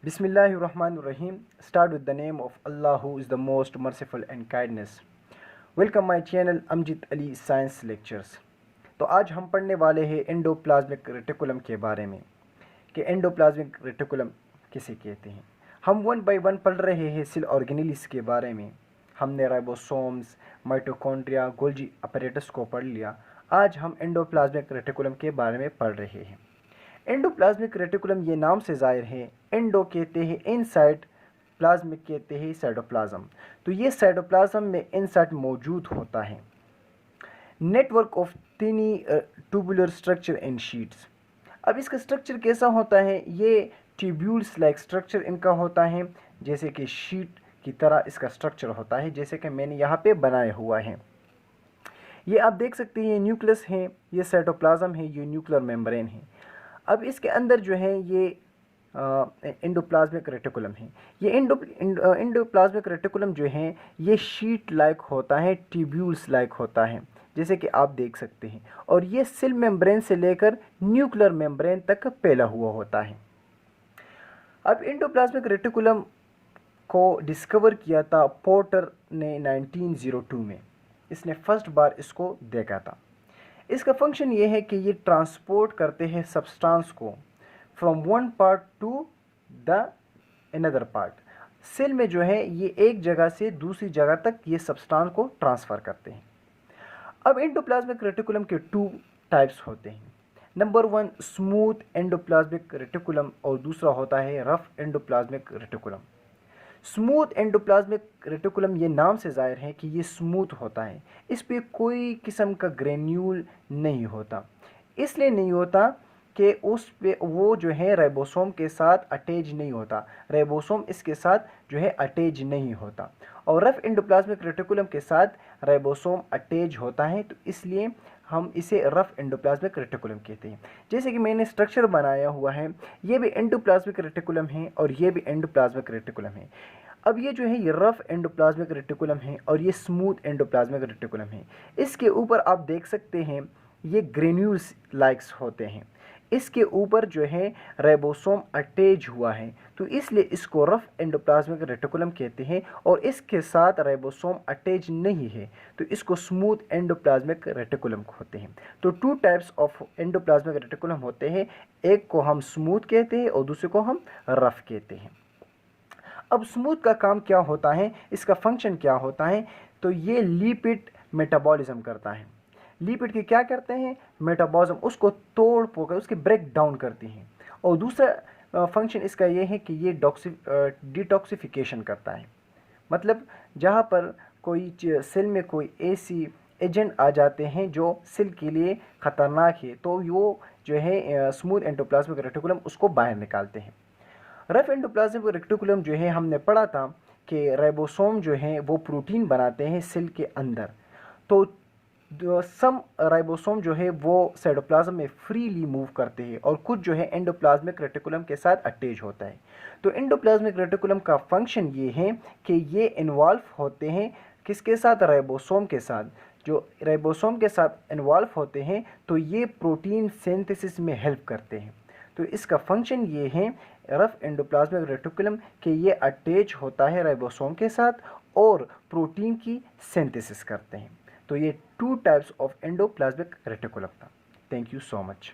Bismillahirrahmanirrahim. Start with the name of Allah who is the most merciful and kindness. Welcome my channel Amjid Ali Science Lectures. तो आज हम पढ़ने वाले हैं endoplasmic reticulum के बारे में कि एंडोप्लाज्मिक रेटिकुलम किसे कहते हैं। हम वन बाय वन पढ़ रहे हैं सेल ऑर्गेनेलिस के बारे में। हमने राइबोसोम्स, माइटोकॉन्ड्रिया, गोल्जी अपैरेटस को पढ़ लिया। आज हम एंडोप्लाज्मिक रेटिकुलम के बारे में पढ़ रहे हैं। एंडोप्लाज्मिक रेटिकुलम ये नाम से ज़ाहिर है। एंडो कहते हैं इनसाइड, प्लाज्मिक कहते हैं साइटोप्लाज्म। तो ये साइटोप्लाज्म में इनसाइड मौजूद होता है। Network of टिनी tubular structure and sheets. अब इसका स्ट्रक्चर कैसा होता है? ये ट्यूब्यूल्स लाइक स्ट्रक्चर इनका होता है, जैसे कि शीट की तरह इसका स्ट्रक्चर होता है, जैसे कि मैंने यहाँ पे बनाया हुआ है। ये आप देख सकते हैं, ये न्यूक्लियस है, ये साइटोप्लाज्म है, ये न्यूक्लियर मेम्ब्रेन है। अब इसके अंदर जो है ये एंडोप्लाज्मिक रेटिकुलम है। ये एंडोप्लाज्मिक रेटिकुलम जो है ये शीट लाइक होता है, ट्यूब्यूल्स लाइक होता है, जैसे कि आप देख सकते हैं। और ये सेल मेम्ब्रेन से लेकर न्यूक्लियर मेम्ब्रेन तक फैला हुआ होता है। अब एंडोप्लाज्मिक रेटिकुलम को डिस्कवर किया था पोर्टर ने 1902 में। इसने फर्स्ट बार इसको देखा था। इसका फंक्शन ये है कि ये ट्रांसपोर्ट करते हैं सब्सटेंस को from one part to the another part. Cell में जो है ये एक जगह से दूसरी जगह तक ये सब्सटेंस को ट्रांसफ़र करते हैं। अब एंडोप्लाज्मिक रेटिकुलम के टू टाइप्स होते हैं। Number one smooth endoplasmic reticulum और दूसरा होता है rough endoplasmic reticulum. Smooth endoplasmic reticulum ये नाम से ज़ाहिर है कि ये स्मूथ होता है। इस पे कोई किस्म का ग्रेन्यूल नहीं होता। इसलिए नहीं होता कि उस पे वो जो है राइबोसोम के साथ अटैच नहीं होता। राइबोसोम इसके साथ जो है अटैच नहीं होता। और रफ एंडोप्लाज्मिक रेटिकुलम के साथ राइबोसोम अटैच होता है, तो इसलिए हम इसे रफ एंडोप्लाज्मिक रेटिकुलम कहते हैं। जैसे कि मैंने स्ट्रक्चर बनाया हुआ है, ये भी एंडोप्लाज्मिक रेटिकुलम है और ये भी एंडोप्लाज्मिक रेटिकुलम है। अब ये जो है ये रफ एंडोप्लाज्मिक रेटिकुलम है और ये स्मूथ एंडोप्लाज्मिक रेटिकुलम है। इसके ऊपर आप देख सकते हैं ये ग्रेन्यूल्स लाइक्स होते हैं। इसके ऊपर जो है राइबोसोम अटैच हुआ है, तो इसलिए इसको रफ एंडोप्लाज्मिक रेटिकुलम कहते हैं। और इसके साथ राइबोसोम अटैच नहीं है, तो इसको स्मूथ एंडोप्लाज्मिक रेटिकुलम होते हैं। तो to types of endoplasmic reticulum होते हैं, एक को हम स्मूथ कहते हैं और दूसरे को हम रफ कहते हैं। अब स्मूथ का काम क्या होता है, इसका फंक्शन क्या होता है? तो ये लिपिड मेटाबॉलिज्म करता है। लिपिड के क्या करते हैं? मेटाबॉलिज्म, उसको तोड़ पोड़ उसके ब्रेक डाउन करती हैं। और दूसरा फंक्शन इसका ये है कि ये डिटॉक्सिफिकेशन करता है। मतलब जहाँ पर कोई सेल में कोई ऐसी एजेंट आ जाते हैं जो सेल के लिए ख़तरनाक है, तो वो जो है स्मूथ एंडोप्लाज्मिक रेटिकुलम उसको बाहर निकालते हैं। रफ एंडोप्लाज्मिक रेटिकुलम जो है हमने पढ़ा था कि राइबोसोम जो है वो प्रोटीन बनाते हैं सेल के अंदर। तो सम राइबोसोम जो है वो साइटोप्लाज्म में फ्रीली मूव करते हैं और कुछ जो है एंडोप्लाज्मिक रेटिकुलम के साथ अटैच होता है। तो एंडोप्लाज्मिक रेटिकुलम का फंक्शन ये है कि ये इन्वॉल्व होते हैं किसके साथ? राइबोसोम के साथ। जो राइबोसोम के साथ इन्वॉल्व होते हैं तो ये प्रोटीन सिंथेसिस में हेल्प करते हैं। तो इसका फंक्शन ये है रफ एंडोप्लाज्मिक रेटिकुलम कि ये अटैच होता है राइबोसोम के साथ और प्रोटीन की सिंथेसिस करते हैं। तो ये two types of endoplasmic reticulum था। Thank you so much.